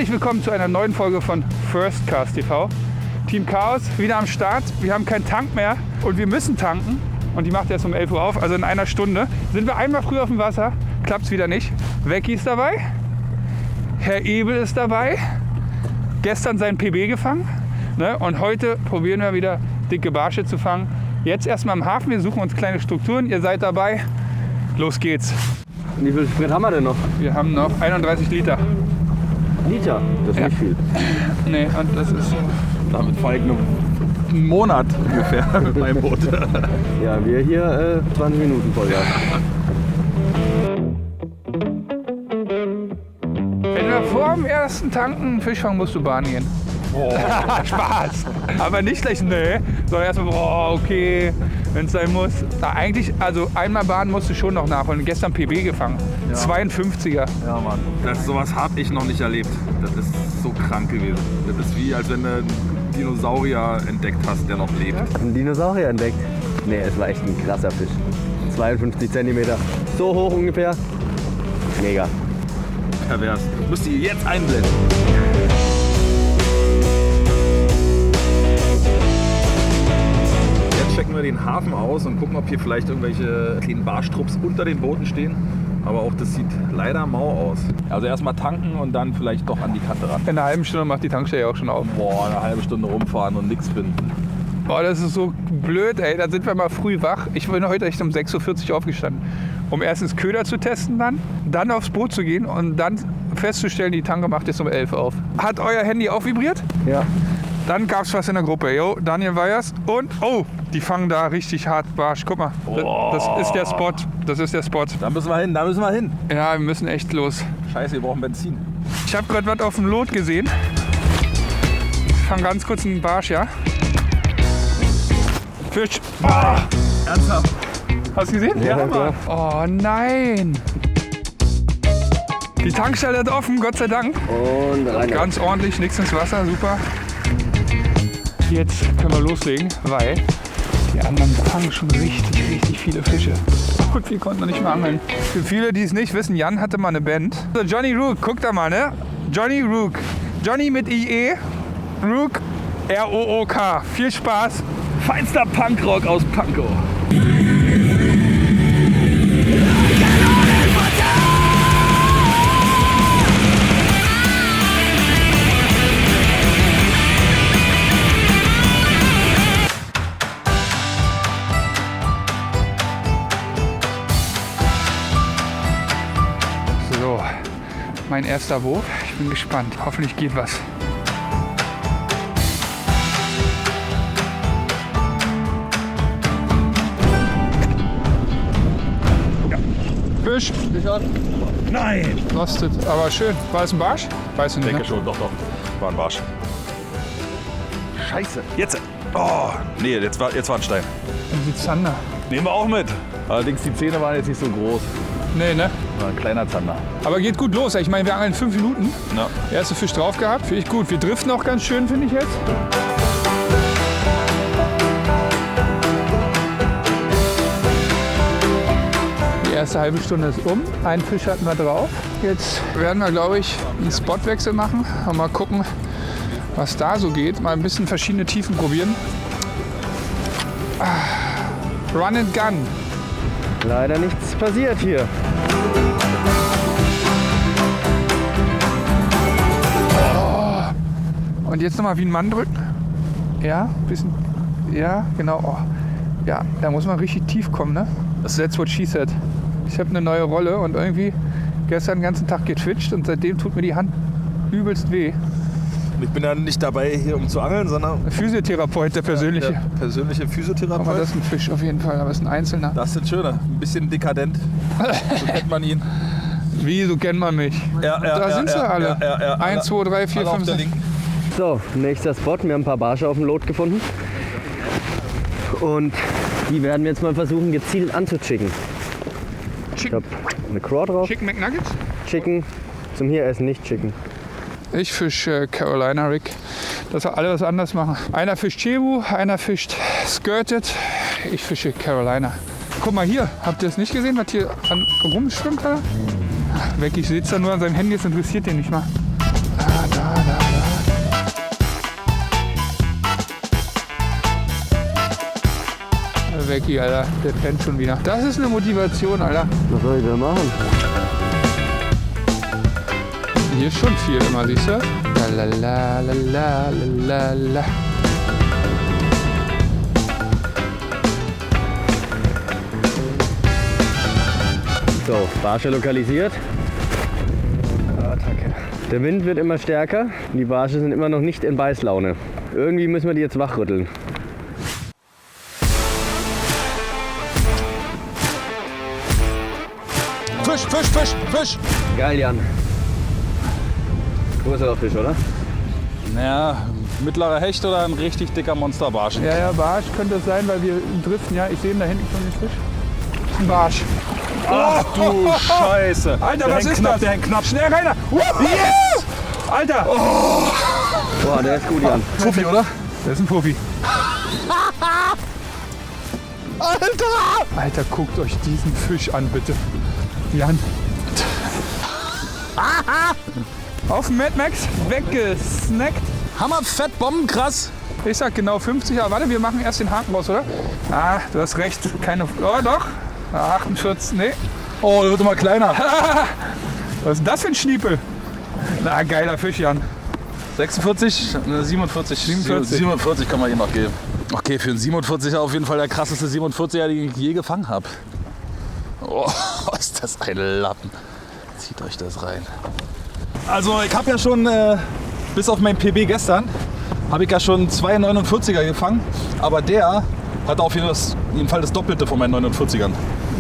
Herzlich willkommen zu einer neuen Folge von First Cast TV. Team Chaos wieder am Start. Wir haben keinen Tank mehr und wir müssen tanken. Und die macht erst um 11 Uhr auf, also in einer Stunde. Sind wir einmal früh auf dem Wasser, klappt es wieder nicht. Vecchi ist dabei, Herr Ebel ist dabei, gestern sein PB gefangen. Ne? Und heute probieren wir wieder dicke Barsche zu fangen. Jetzt erstmal im Hafen, wir suchen uns kleine Strukturen, ihr seid dabei. Los geht's. Wie viel Sprit haben wir denn noch? Wir haben noch 31 Liter. Liter? Das ist nicht viel. Nee, und das ist... Damit fahre ich einen Monat ungefähr mit meinem Boot. Ja, wir hier 20 Minuten Vollgas. Wenn du vor dem ersten Tanken einen Fisch fangen, musst du Bahn gehen. Spaß! Aber nicht gleich, nee, sondern erstmal, okay, wenn es sein muss. Na, eigentlich, also einmal Bahn musst du schon noch nachholen. Gestern PB gefangen. Ja. 52er. Ja, Mann. Sowas habe ich noch nicht erlebt. Das ist so krank gewesen. Das ist wie, als wenn du einen Dinosaurier entdeckt hast, der noch lebt. Ein Dinosaurier entdeckt? Nee, es war echt ein krasser Fisch. 52 cm. So hoch ungefähr. Mega. Pervers. Müsst ihr jetzt einblenden. Jetzt checken wir den Hafen aus und gucken, ob hier vielleicht irgendwelche kleinen Barstrupps unter den Booten stehen. Aber auch das sieht leider mau aus. Also erstmal tanken und dann vielleicht doch an die Kante ran. In einer halben Stunde macht die Tankstelle auch schon auf. Boah, eine halbe Stunde rumfahren und nichts finden. Boah, das ist so blöd, ey. Da sind wir mal früh wach. Ich bin heute echt um 6.40 Uhr aufgestanden. Um erstens Köder zu testen dann aufs Boot zu gehen und dann festzustellen, die Tanke macht jetzt um 11 Uhr auf. Hat euer Handy auch vibriert? Ja. Dann gab es was in der Gruppe. Jo, Daniel Weyers und, oh, die fangen da richtig hart Barsch. Guck mal, das ist der Spot. Das ist der Spot. Da müssen wir hin. Ja, wir müssen echt los. Scheiße, wir brauchen Benzin. Ich habe gerade was auf dem Lot gesehen. Ich fange ganz kurz einen Barsch, ja? Fisch. Oh. Ernsthaft? Hast du gesehen? Ja, klar. Oh nein. Die Tankstelle hat offen, Gott sei Dank. Und rein. Ganz ordentlich, nichts ins Wasser, super. Jetzt können wir loslegen, weil die anderen fangen schon richtig viele Fische. Und wir konnten noch nicht mal angeln. Für viele, die es nicht wissen, Jan hatte mal eine Band. So, Johnny Rook, guck da mal, ne? Johnny Rook. Johnny mit IE, Rook, R-O-O-K. Viel Spaß. Feinster Punkrock aus Pankow. So, mein erster Wurf. Ich bin gespannt. Hoffentlich geht was. Fisch. Nein! Rostet, aber schön. War es ein Barsch? Weißt du Ich nicht, denke ne? schon, doch. War ein Barsch. Scheiße. Jetzt! Oh, nee, jetzt war ein Stein. Die Zander. Nehmen wir auch mit. Allerdings die Zähne waren jetzt nicht so groß. Nee, ne? War ein kleiner Zander. Aber geht gut los. Ich meine, wir angeln 5 Minuten. Ja. Erste Fisch drauf gehabt. Finde ich gut. Wir driften auch ganz schön, finde ich jetzt. Die erste halbe Stunde ist um. Einen Fisch hatten wir drauf. Jetzt werden wir, glaube ich, einen Spotwechsel machen. Und mal gucken, was da so geht. Mal ein bisschen verschiedene Tiefen probieren. Run and Gun. Leider nichts passiert hier. Und jetzt nochmal wie ein Mann drücken. Ja, bisschen. Ja, genau. Oh. Ja, da muss man richtig tief kommen, ne? That's what she said. Ich habe eine neue Rolle und irgendwie gestern den ganzen Tag getwitcht und seitdem tut mir die Hand übelst weh. Ich bin ja nicht dabei hier, um zu angeln, sondern Ein Physiotherapeut, der persönliche. der persönliche Physiotherapeut. Aber das ist ein Fisch auf jeden Fall, aber das ist ein Einzelner. Das sind schöne. Ein bisschen dekadent. So kennt man ihn. Wie, so kennt man mich. Da sind sie alle. 1, 2, 3, 4, 5, 6. So, nächster Spot. Wir haben ein paar Barsche auf dem Lot gefunden. Und die werden wir jetzt mal versuchen, gezielt anzuchicken. Ich Chicken, habe eine Craw drauf. Chicken McNuggets? Chicken. Zum hier essen, nicht Chicken. Ich fische Carolina Rig. Dass wir alle was anders machen. Einer fischt Cebu, einer fischt Skirted. Ich fische Carolina. Guck mal hier, habt ihr das nicht gesehen, was hier rumschwimmt? Vecchi sitzt da nur an seinem Handy, das interessiert den nicht mal. Da Vecchi, Alter. Der pennt schon wieder. Das ist eine Motivation, Alter. Was soll ich denn machen? Hier ist schon viel immer, siehst du? La. So, Barsche lokalisiert. Attacke. Der Wind wird immer stärker. Die Barsche sind immer noch nicht in Beißlaune. Irgendwie müssen wir die jetzt wachrütteln. Fisch! Geil, Jan. Größerer Fisch, oder? Naja, mittlerer Hecht oder ein richtig dicker Monsterbarsch. Ja, Barsch könnte es sein, weil wir driften. Ja, ich sehe ihn da hinten schon den Fisch. Ein Barsch. Ach du Scheiße. Alter, der was hängt ist knapp, das? Der hängt knapp. Schnell rein! Yes! Alter! Boah, der ist gut, Jan. Fuffi, oder? Das ist ein Profi. Alter! Alter, guckt euch diesen Fisch an, bitte. Jan. Auf den Mad Max, weggesnackt. Hammerfett, bombenkrass. Ich sag genau 50, aber warte, wir machen erst den Haken raus, oder? Ah, du hast recht, keine... Oh, doch. 48, nee. Oh, der wird immer kleiner. Was ist denn das für ein Schniepel? Na, geiler Fisch, Jan. 46, 47. 47 kann man ihm noch geben. Okay, für einen 47er auf jeden Fall der krasseste 47er, den ich je gefangen habe. Oh, ist das ein Lappen. Zieht euch das rein. Also ich habe ja schon, bis auf mein PB gestern, habe ich ja schon 2 49er gefangen. Aber der hat auf jeden Fall das Doppelte von meinen 49ern.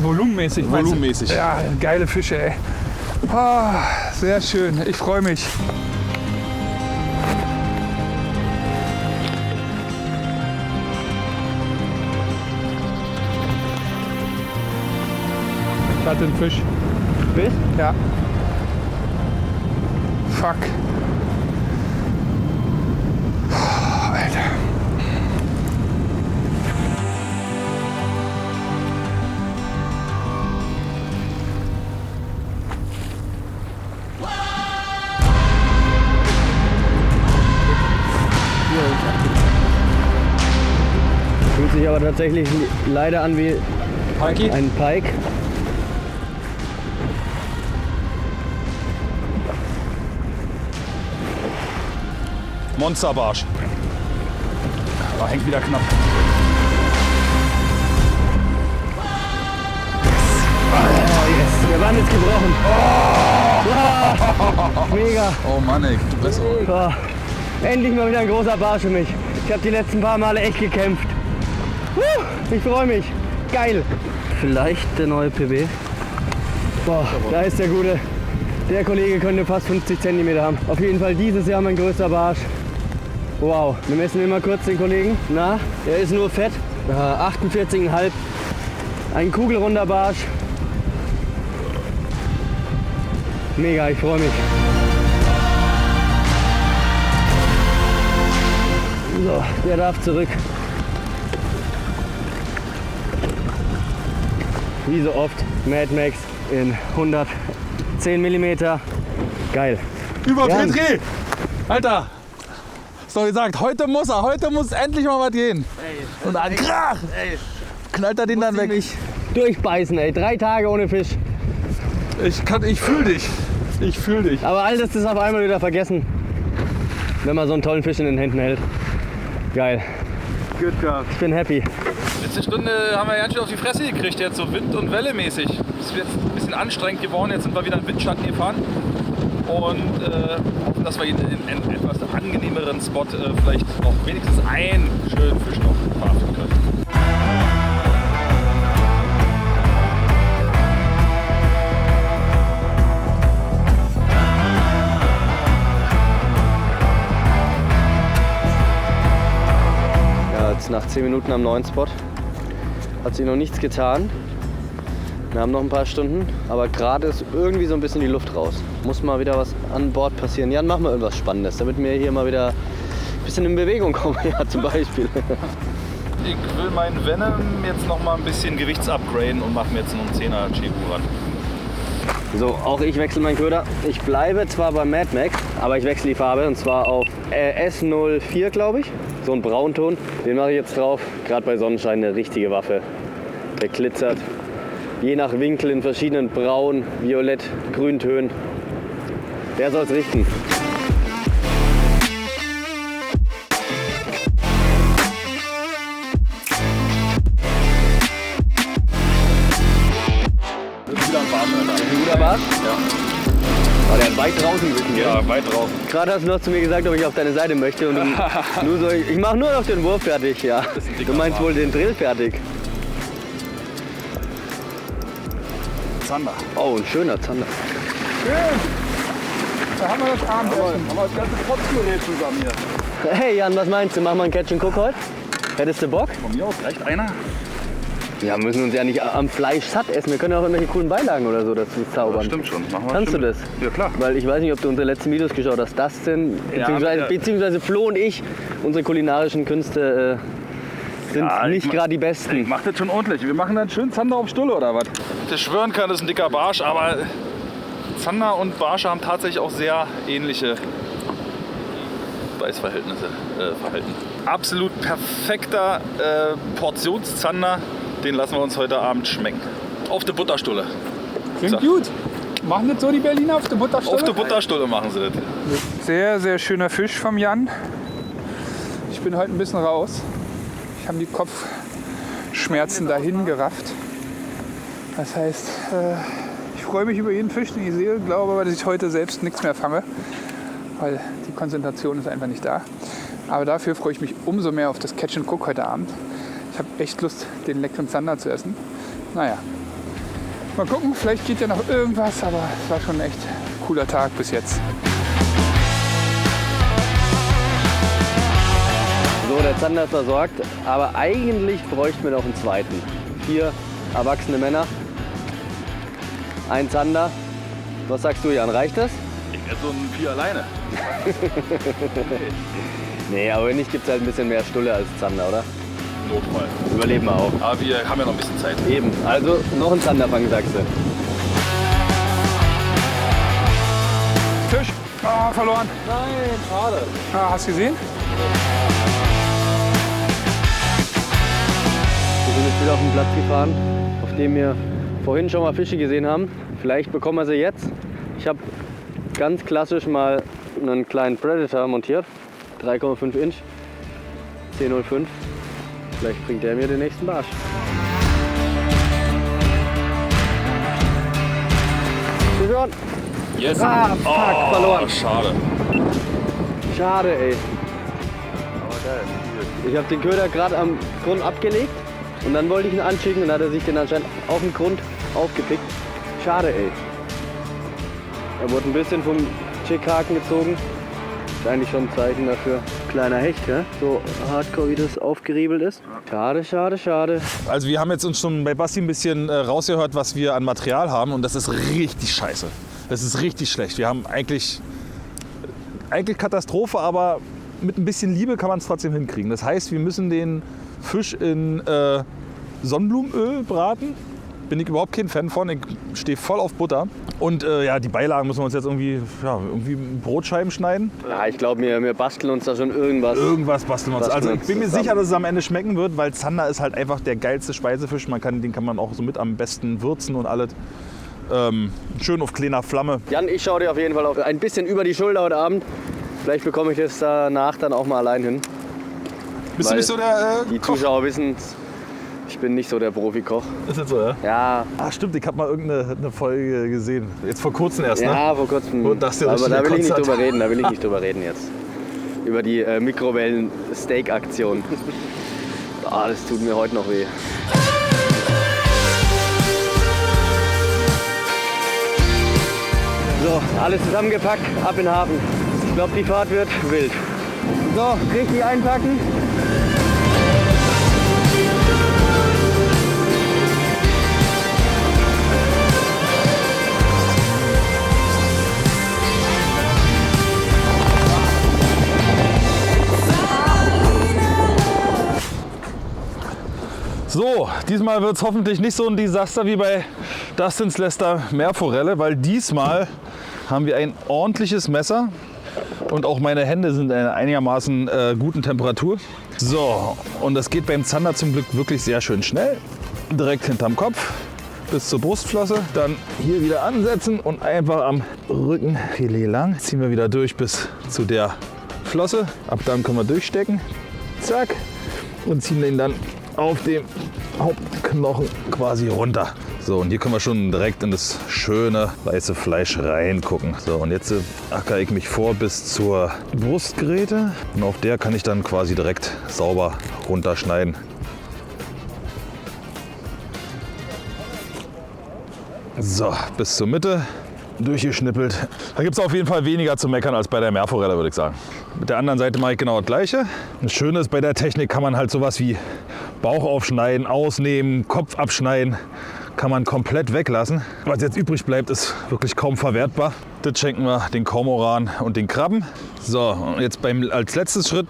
Volumenmäßig. meinst du? Volumenmäßig. Ja, geile Fische, ey. Oh, sehr schön, ich freue mich. Ich hatte einen Fisch. Fisch? Ja. Fuck. Oh, Alter. Fühlt sich aber tatsächlich leider an wie Pikey? ein Pike. Monsterbarsch. Da hängt wieder knapp. Der Band ist gebrochen. Oh. Mega. Oh Mann, ey, du bist Oh. Endlich mal wieder ein großer Barsch für mich. Ich habe die letzten paar Male echt gekämpft. Ich freue mich. Geil. Vielleicht der neue PB. Boah, da ist der gute. Der Kollege könnte fast 50 cm haben. Auf jeden Fall dieses Jahr mein größter Barsch. Wow, wir messen immer kurz den Kollegen. Na, der ist nur fett. 48,5. Ein kugelrunder Barsch. Mega, ich freue mich. So, der darf zurück. Wie so oft, Mad Max in 110 mm. Geil. Über Jan. Petri! Alter! Ist doch gesagt, heute muss endlich mal was gehen. Ey, Und dann krach, knallt er den dann weg. mich durchbeißen, ey. 3 Tage ohne Fisch. Ich fühl dich. Ich fühl dich. Aber all das ist auf einmal wieder vergessen, wenn man so einen tollen Fisch in den Händen hält. Geil. Good job. Ich bin happy. Letzte Stunde haben wir ganz schön auf die Fresse gekriegt, jetzt so Wind- und Welle-mäßig. Es ist jetzt ein bisschen anstrengend geworden, jetzt sind wir wieder in Windschatten gefahren. Und hoffen, dass wir in einen etwas angenehmeren Spot vielleicht noch wenigstens einen schönen Fisch noch verhaften können. Ja, jetzt nach 10 Minuten am neuen Spot hat sich noch nichts getan. Wir haben noch ein paar Stunden, aber gerade ist irgendwie so ein bisschen die Luft raus. Muss mal wieder was an Bord passieren. Jan, mach mal irgendwas Spannendes, damit wir hier mal wieder ein bisschen in Bewegung kommen. Ja, zum Beispiel. Ich will meinen Venom jetzt noch mal ein bisschen gewichtsupgraden und mache mir jetzt noch einen 10er Chibu ran. So, auch ich wechsle meinen Köder. Ich bleibe zwar bei Mad Max, aber ich wechsle die Farbe und zwar auf S04, glaube ich. So ein Braunton. Den mache ich jetzt drauf. Gerade bei Sonnenschein eine richtige Waffe. Der glitzert. Je nach Winkel in verschiedenen Braun, Violett, Grüntönen. Der soll es richten. Guter Barsch? Ja. Oh, der hat weit draußen gewichen, gell? Ja, weit drauf. Gerade hast du noch zu mir gesagt, ob ich auf deine Seite möchte. Und nur so, ich mache nur noch den Wurf fertig, ja. Du meinst wohl den Drill fertig. Zander. Oh, ein schöner Zander. Schön. Da haben wir das Abendessen. Haben wir das ganze Protzgerät zusammen hier. Hey Jan, was meinst du? Machen wir einen Catch and Cook heute? Hättest du Bock? Von mir aus reicht einer. Ja, wir müssen uns ja nicht am Fleisch satt essen. Wir können auch irgendwelche coolen Beilagen oder so dazu zaubern. Stimmt schon. Machen wir. Kannst du das? Ja, klar. Weil ich weiß nicht, ob du unsere letzten Videos geschaut hast. Das sind, beziehungsweise Flo und ich, unsere kulinarischen Künste sind nicht gerade die besten. Macht das schon ordentlich. Wir machen dann schön Zander auf Stulle oder was? Das schwören kann, das ist ein dicker Barsch, aber Zander und Barsche haben tatsächlich auch sehr ähnliche Beißverhältnisse. Verhalten. Absolut perfekter Portionszander, den lassen wir uns heute Abend schmecken. Auf der Butterstulle. Klingt gut. Machen das so die Berliner auf der Butterstulle? Auf der Butterstulle machen sie das. Sehr, sehr schöner Fisch vom Jan. Ich bin heute ein bisschen raus. Ich habe die Kopfschmerzen dahin gerafft. Das heißt, ich freue mich über jeden Fisch, den ich sehe, glaube aber, dass ich heute selbst nichts mehr fange, weil die Konzentration ist einfach nicht da. Aber dafür freue ich mich umso mehr auf das Catch and Cook heute Abend. Ich habe echt Lust, den leckeren Zander zu essen. Naja, mal gucken, vielleicht geht ja noch irgendwas, aber es war schon ein echt cooler Tag bis jetzt. So, der Zander ist versorgt, aber eigentlich bräuchten wir noch einen zweiten. 4 erwachsene Männer, ein Zander. Was sagst du, Jan, reicht das? Ich esse so ein 4 alleine. Nee, aber wenn nicht, gibt es halt ein bisschen mehr Stulle als Zander, oder? Notfall. Überleben wir auch. Aber wir haben ja noch ein bisschen Zeit. Eben, also noch ein Zanderfang, sagst du. Fisch, verloren. Nein, schade. Hast du gesehen? Wir sind jetzt wieder auf den Platz gefahren, auf dem wir vorhin schon mal Fische gesehen haben. Vielleicht bekommen wir sie jetzt. Ich habe ganz klassisch mal einen kleinen Predator montiert. 3,5 Inch, 10,05. Vielleicht bringt der mir den nächsten Barsch. Zuhören. Yes. Fuck, verloren. Schade. Schade, ey. Ich habe den Köder gerade am Grund abgelegt und dann wollte ich ihn anschicken und dann hat er sich den anscheinend auf dem Grund aufgepickt. Schade, ey. Er wurde ein bisschen vom Chickhaken gezogen. Ist eigentlich schon ein Zeichen dafür. Kleiner Hecht, ja? So hardcore, wie das aufgeriebelt ist. Schade, schade, schade. Also wir haben jetzt uns schon bei Basti ein bisschen rausgehört, was wir an Material haben und das ist richtig scheiße. Das ist richtig schlecht. Wir haben eigentlich Katastrophe, aber mit ein bisschen Liebe kann man es trotzdem hinkriegen. Das heißt, wir müssen den Fisch in Sonnenblumenöl braten. Bin ich überhaupt kein Fan von. Ich stehe voll auf Butter. Und ja, die Beilagen müssen wir uns jetzt irgendwie Brotscheiben schneiden. Ja, ich glaube, wir basteln uns da schon irgendwas. Irgendwas basteln wir uns. Also ich bin mir zusammen. sicher, dass es am Ende schmecken wird, weil Zander ist halt einfach der geilste Speisefisch. Den kann man auch so mit am besten würzen und alles. Schön auf kleiner Flamme. Jan, ich schaue dir auf jeden Fall auch ein bisschen über die Schulter heute Abend. Vielleicht bekomme ich das danach dann auch mal allein hin. Bist du nicht so der Die Koch? Zuschauer wissen, ich bin nicht so der Profikoch. Ist das so, ja? Ja, Ah, stimmt, ich habe mal irgendeine Folge gesehen. Jetzt vor kurzem erst, ne? ja, vor kurzem. Und dass der Aber richtige da will ich nicht Konzert. drüber reden, da will ich nicht drüber reden jetzt. Über die Mikrowellen-Steak-Aktion. Ah, das tut mir heute noch weh. So, alles zusammengepackt, ab in den Hafen. Ich glaube, die Fahrt wird wild. So, richtig einpacken. So, Diesmal wird es hoffentlich nicht so ein Desaster wie bei Dustin's Lester Meerforelle, weil diesmal haben wir ein ordentliches Messer und auch meine Hände sind in einer einigermaßen guten Temperatur. So, und das geht beim Zander zum Glück wirklich sehr schön schnell. Direkt hinterm Kopf bis zur Brustflosse, dann hier wieder ansetzen und einfach am Rückenfilet lang. Ziehen wir wieder durch bis zu der Flosse. Ab dann können wir durchstecken. Zack. Und ziehen den dann auf dem Hauptknochen quasi runter. So, und hier können wir schon direkt in das schöne weiße Fleisch reingucken. So, und jetzt ackere ich mich vor bis zur Brustgräte. Und auf der kann ich dann quasi direkt sauber runterschneiden. So, bis zur Mitte durchgeschnippelt. Da gibt es auf jeden Fall weniger zu meckern als bei der Meerforelle, würde ich sagen. Mit der anderen Seite mache ich genau das Gleiche. Das Schöne ist, bei der Technik kann man halt sowas wie Bauch aufschneiden, ausnehmen, Kopf abschneiden, kann man komplett weglassen. Was jetzt übrig bleibt, ist wirklich kaum verwertbar. Das schenken wir den Kormoran und den Krabben. So, und jetzt als letztes Schritt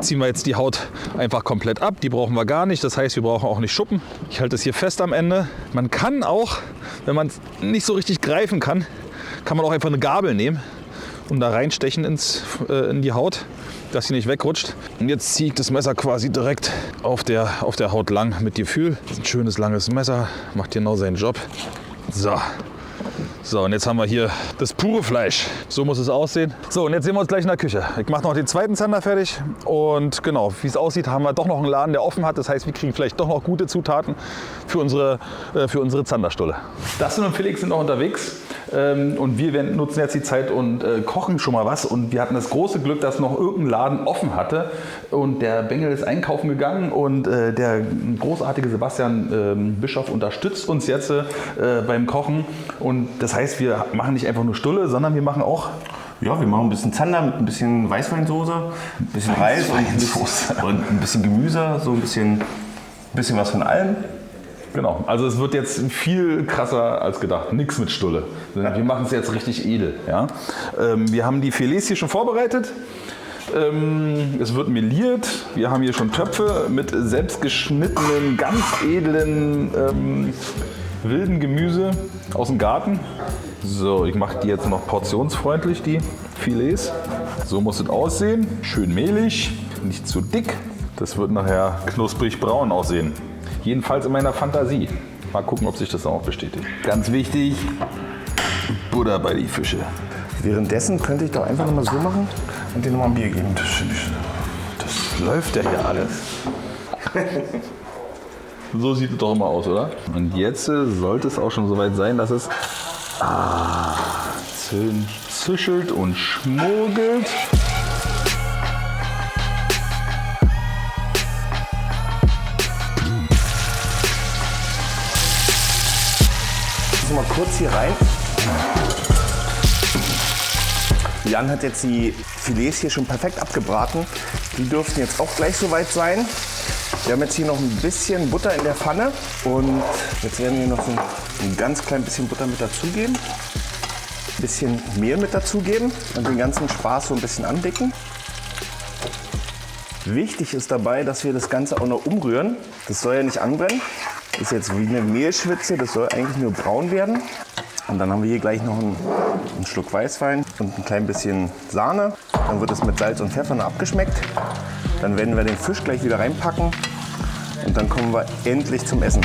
ziehen wir jetzt die Haut einfach komplett ab. Die brauchen wir gar nicht, das heißt, wir brauchen auch nicht Schuppen. Ich halte es hier fest am Ende. Man kann auch, wenn man es nicht so richtig greifen kann man auch einfach eine Gabel nehmen und da reinstechen in die Haut, dass sie nicht wegrutscht. Und jetzt ziehe ich das Messer quasi direkt auf der Haut lang mit Gefühl. Das ist ein schönes langes Messer, macht genau seinen Job. So, und jetzt haben wir hier das pure Fleisch. So muss es aussehen. So, und jetzt sehen wir uns gleich in der Küche. Ich mache noch den zweiten Zander fertig. Und genau, wie es aussieht, haben wir doch noch einen Laden, der offen hat. Das heißt, wir kriegen vielleicht doch noch gute Zutaten für unsere Zanderstulle. Dustin und Felix sind noch unterwegs. Und wir nutzen jetzt die Zeit und kochen schon mal was. Und wir hatten das große Glück, dass noch irgendein Laden offen hatte. Und der Bengel ist einkaufen gegangen. Und der großartige Sebastian Bischof unterstützt uns jetzt beim Kochen. Und das heißt, wir machen nicht einfach nur Stulle, sondern wir machen auch... Ja, wir machen ein bisschen Zander mit ein bisschen Weißweinsoße, ein bisschen Reis und ein bisschen Gemüse, so ein bisschen was von allem. Genau, also es wird jetzt viel krasser als gedacht. Nichts mit Stulle. Wir machen es jetzt richtig edel. Ja? Wir haben die Filets hier schon vorbereitet. Es wird meliert. Wir haben hier schon Töpfe mit selbst geschnittenen, ganz edlen wilden Gemüse aus dem Garten. So, ich mache die jetzt noch portionsfreundlich, die Filets. So muss es aussehen. Schön mehlig, nicht zu dick. Das wird nachher knusprig braun aussehen. Jedenfalls in meiner Fantasie. Mal gucken, ob sich das auch bestätigt. Ganz wichtig, Butter bei die Fische. Währenddessen könnte ich doch einfach nochmal so machen und dir nochmal ein Bier geben. Das läuft ja hier alles. So sieht es doch immer aus, oder? Und jetzt sollte es auch schon soweit sein, dass es zischelt und schmuggelt. Mal kurz hier rein. Jan hat jetzt die Filets hier schon perfekt abgebraten. Die dürften jetzt auch gleich soweit sein. Wir haben jetzt hier noch ein bisschen Butter in der Pfanne und jetzt werden wir noch so ein ganz klein bisschen Butter mit dazugeben. Ein bisschen Mehl mit dazugeben und den ganzen Spaß so ein bisschen andicken. Wichtig ist dabei, dass wir das Ganze auch noch umrühren. Das soll ja nicht anbrennen. Das ist jetzt wie eine Mehlschwitze, das soll eigentlich nur braun werden. Und dann haben wir hier gleich noch einen Schluck Weißwein und ein klein bisschen Sahne. Dann wird es mit Salz und Pfeffer noch abgeschmeckt. Dann werden wir den Fisch gleich wieder reinpacken und dann kommen wir endlich zum Essen.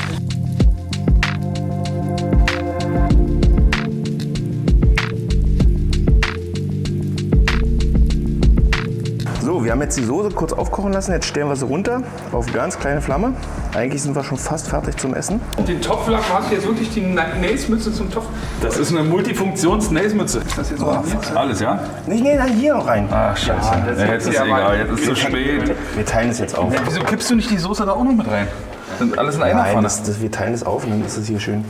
So, wir haben jetzt die Soße kurz aufkochen lassen. Jetzt stellen wir sie runter auf ganz kleine Flamme. Eigentlich sind wir schon fast fertig zum Essen. Den Topflack, hast du jetzt wirklich die Nailsmütze zum Topf? Das ist eine Multifunktions-Nailsmütze. Ist das jetzt Alles, ja? Nicht, nee, dann hier noch rein. Ach, scheiße. Ja, jetzt ist egal, jetzt ist zu spät. Wir teilen es jetzt auf. Wieso kippst du nicht die Soße da auch noch mit rein? Sind alles in einer Nein, Pfanne? wir teilen es auf und dann ist es hier schön.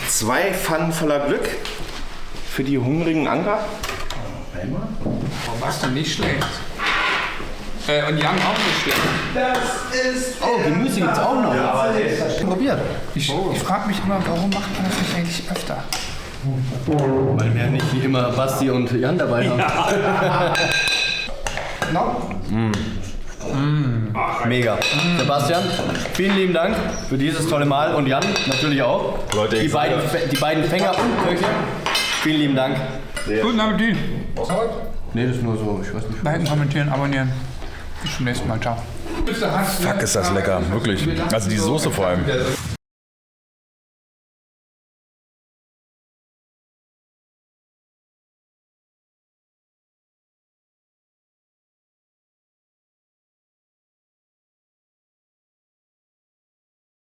Zwei Pfannen voller Glück für die hungrigen Anker. Einmal. Oh, warst du nicht schlecht. Und Jan auch nicht schlecht. Das ist... Oh, Gemüse gibt's auch noch. Ja, aber probiert. Ich frage mich immer, warum macht man das nicht eigentlich öfter? Weil wir nicht wie immer Basti und Jan dabei haben. No? Mega. Sebastian, vielen lieben Dank für dieses tolle Mahl und Jan natürlich auch. Leute, Die beiden Fänger und Köche. Vielen lieben Dank. Guten Appetit. Nee, das ist nur so, ich weiß nicht. Liken, kommentieren, abonnieren. Bis zum nächsten Mal. Ciao. Fuck, ist das lecker, wirklich. Also die Soße vor allem.